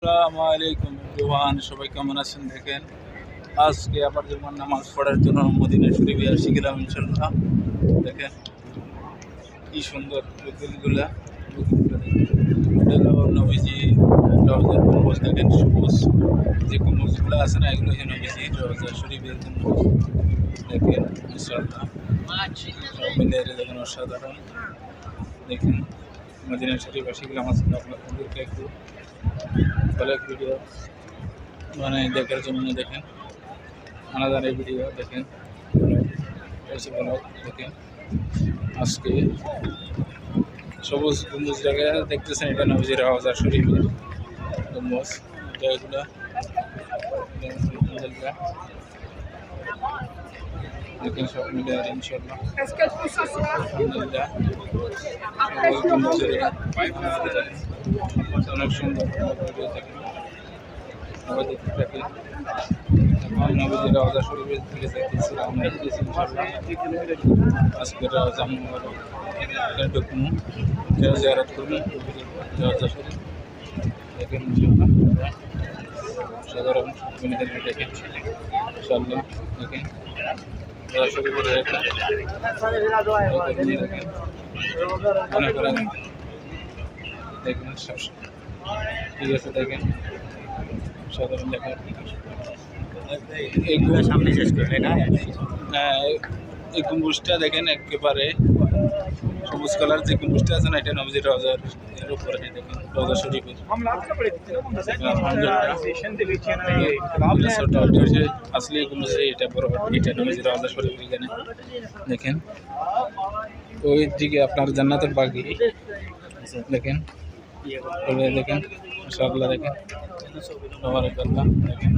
আসসালামু আলাইকুম এভরিওয়ান, সবাই কেমন আছেন? দেখেন, আজকে আবার যেমন নামাজ পড়ার জন্য মদিনা শরীফে আসি গেলাম ইনশাল্লাহ। দেখেন কি সুন্দর বুকিলগুলা, নবীজি রওজার গম্বুজ দেখেন, সবুজ যে গম্বুজগুলো আছে না, এগুলো হচ্ছে নবীজি রওজা শরীফের গম্বুজ। দেখেন ইনশাল্লাহ সব মিলে দেখেন অসাধারণ। দেখেন মদিনা শরীফ আসি গেলাম, আজকে আপনাদেরকে একটু ব্লগ ভিডিও মানে দেখার জন্য দেখেন, আলাদা ভিডিও দেখেন, ব্লগ দেখেন। আজকে সবুজ গম্বুজ জায়গায় দেখতেছেন, এটা নবীজির রওজা শরীফের গম্বুজ। এগুলো দেখেন সব মিলে ইনশাল্লাহ আলহামদুলিল্লাহ গম্বুজের অনেক সুন্দর ভিডিও দেখেন। এখন নবীজির রওজা শরীফের দিকে দেখতেছি, আমরা দেখতেছি ইনশাল্লাহ আজকে রওজা মুবারক ঢুকবো, জিয়ারত করবো রওজা শরীফ। দেখেন ইনশাল্লাহ সাধারণ মিনিদেরকে দেখেন ইনশাল্লাহ। দেখেন রওজা শরীফের দেখেন মনে করেন দেখবেন ঠিক আছে। দেখেন সাধারণ দেখা সামনে শেষ করে না। হ্যাঁ, এই গম্বুজটা দেখেন একেবারে সবুজ কালার যে গম্বুজটা আছে না, এটা নবীজির রওজার এর উপরে দেখেন রওজা শরীফের। আসলে গম্বুজ এটা বড়, এটা নবীজির রওজা শরীফ। এখানে দেখেন ওই দিকে আপনার জান্নাতের বাগি দেখেন, দেখেন মাশাআল্লাহ, দেখেন দেখেন।